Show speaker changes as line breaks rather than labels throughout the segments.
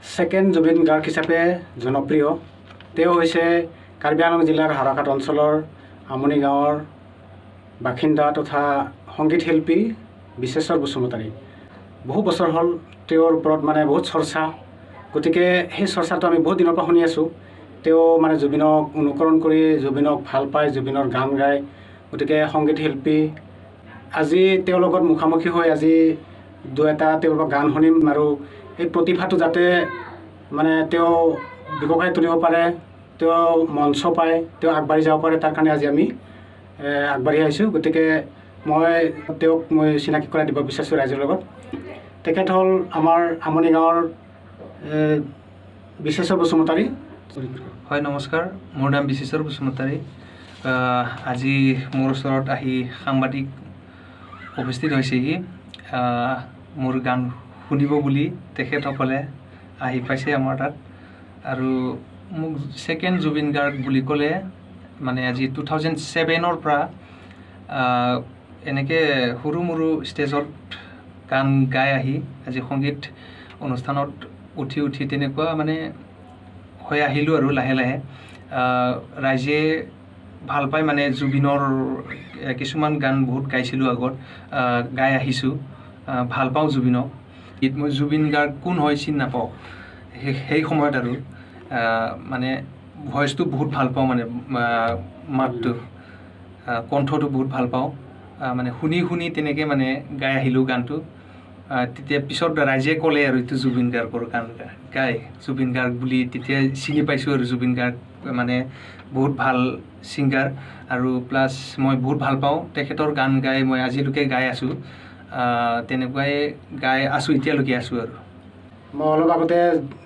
Second Zubeen Garg হিচাপে জনপ্ৰিয়। তেওঁ হৈছে কাৰ্বি আংলং জিলাৰ হাৰাঘাট অঞ্চলৰ আমনি গাঁৱৰ বাসিন্দা তথা সংগীত শিল্পী বিশ্বেশ্বৰ বসুমতাৰী। বহু বছৰ হ'ল তেওঁৰ ওপৰত বহুত চৰ্চা, গতিকে সেই চৰ্চাটো আমি বহুত দিনৰ পৰা শুনি আছোঁ। তেওঁ জুবিনক অনুকৰণ কৰি জুবিনক ভাল পায়, জুবিনৰ গান গায়। গতিকে সংগীত শিল্পী আজি তেওঁৰ লগত মুখামুখি হৈ আজি দুটা তেওঁৰ গান শুনিম আৰু এই প্ৰতিভাটো যাতে তেওঁ ব্যৱসায় তুলিব পাৰে, তেওঁ মঞ্চ পায়, তেওঁ আগবাঢ়ি যাব পাৰে, তাৰ কাৰণে আজি আমি আগবাঢ়ি আহিছোঁ। গতিকে তেওঁক চিনাকি কৰাই দিব বিচাৰিছোঁ ৰাইজৰ লগত। তেখেত হ'ল আমাৰ আমনি গাঁৱৰ বিশ্বেশ্বৰ বসুমতাৰী।
হয়, নমস্কাৰ, মোৰ নাম বিশ্বেশ্বৰ বসুমতাৰী। আজি মোৰ ওচৰত আহি সাংবাদিক উপস্থিত হৈছেহি। মোৰ গান শুনিব বুলি তেখেতসকলে আহি পাইছে আমাৰ তাত। আৰু মোক ছেকেণ্ড জুবিন গাৰ্গ বুলি ক'লে আজি 2007 পৰা এনেকৈ সৰু মৰু ষ্টেজত গান গাই আহি আজি সংগীত অনুষ্ঠানত উঠি তেনেকুৱা হৈ আহিলোঁ আৰু লাহে লাহে। ৰাইজে ভাল পায়, জুবিনৰ কিছুমান গান বহুত গাইছিলোঁ আগত, গাই আহিছোঁ, ভাল পাওঁ জুবিনক। মই জুবিন গাৰ্গ কোন হয় চিনি নাপাওঁ সেই সময়ত, আৰু ভইচটো বহুত ভাল পাওঁ, মাতটো, কণ্ঠটো বহুত ভাল পাওঁ। শুনি তেনেকৈ গাই আহিলোঁ গানটো। তেতিয়া পিছত ৰাইজে ক'লে আৰু এইটো জুবিন গাৰ্গৰ গান গায়, জুবিন গাৰ্গ বুলি তেতিয়া চিনি পাইছোঁ। আৰু জুবিন গাৰ্গ বহুত ভাল ছিংগাৰ, আৰু প্লাছ মই বহুত ভাল পাওঁ তেখেতৰ গান গাই। মই আজিলৈকে গাই আছোঁ, তেনেকুৱাই গাই আছোঁ, এতিয়ালৈকে আছোঁ। আৰু
মই অলপ আগতে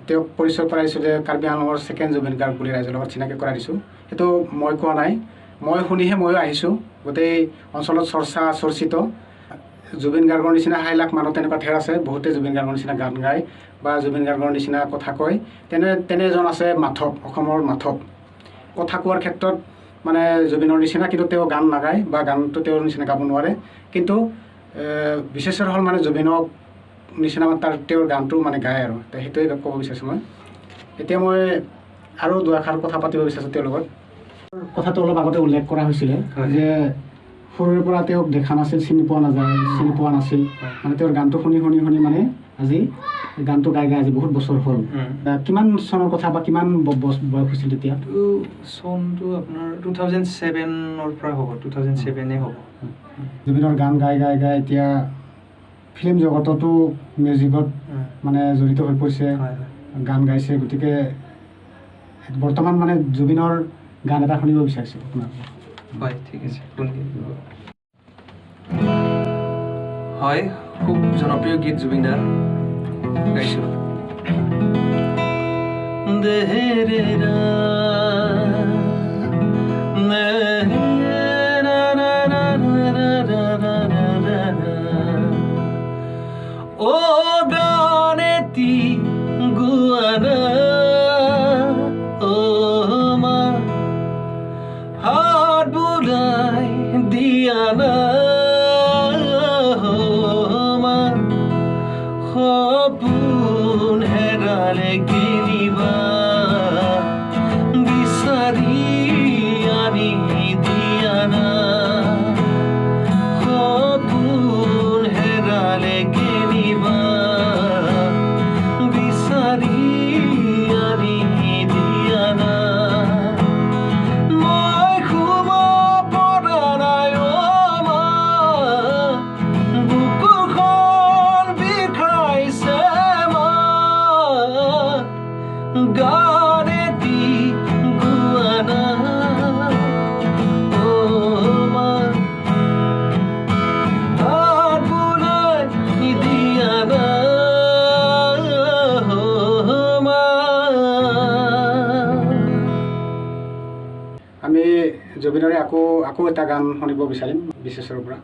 তেওঁক পৰিচয় কৰাইছোঁ যে কাৰ্বি আংলঙৰ ছেকেণ্ড জুবিন গাৰ্গ বুলি ৰাইজৰ লগত চিনাকি কৰাই দিছোঁ। সেইটো মই কোৱা নাই, মই শুনিহে ময়ো আহিছোঁ। গোটেই অঞ্চলত চৰ্চিত জুবিন গাৰ্গৰ নিচিনা 1,000,000 মানুহ তেনেকুৱা ঠেৰ আছে, বহুতে জুবিন গাৰ্গৰ নিচিনা গান গায় বা জুবিন গাৰ্গৰ নিচিনা কথা কয়। তেনে এজন আছে মাধৱ, অসমৰ মাধৱ। কথা কোৱাৰ ক্ষেত্ৰত জুবিনৰ নিচিনা, কিন্তু তেওঁ গান নাগায় বা গানটো তেওঁৰ নিচিনা গাব নোৱাৰে। কিন্তু বিশ্বেশ্বৰ হ'ল জুবিনক নিচিনা তেওঁৰ গানটো গায়, আৰু সেইটোৱে ক'ব বিচাৰিছোঁ মই। এতিয়া মই আৰু দুআষাৰ কথা পাতিব বিচাৰিছোঁ তেওঁৰ লগত। কথাটো অলপ আগতে উল্লেখ কৰা হৈছিলে যে সৰুৰে পৰা তেওঁক দেখা নাছিল, চিনি পোৱা নাছিল। তেওঁৰ গানটো শুনি আজি গানটো গাই আজি বহুত বছৰ হ'ল। কিমান চনৰ কথা বা কিমান বয়স হৈছিল তেতিয়া?
চনটো আপোনাৰ 2007 পৰা হ'ব, 2007 হ'ব।
জুবিনৰ গান গাই এতিয়া ফিল্ম জগততো মিউজিকত জড়িত হৈ পৰিছে, গান গাইছে। গতিকে বৰ্তমান জুবিনৰ গান এটা শুনিব বিচাৰিছোঁ আপোনাৰ।
হয়, ঠিক আছে, হয়, খুব জনপ্ৰিয় গীত জুবিনদাৰ গাইছোঁ। ও গানেতি গুয়ানা ও মা হাত বুলাই দিয়ানা মা সপোন হেৰালে কিনিবা বিচাৰি আনি দিয়ানা সপোন হেৰালে কিনিবা বিচাৰি আনি দিয়ানা মই শুব পৰা নাই অ মা বুকুখন বিষাইছে মা গানেতি গুৱানা অ মা হাত বুলাই দিয়ানা মা।
আমি জুবিনৰে আকৌ এটা গান শুনিব বিচাৰিম বিশ্বেশ্বৰৰ পৰা।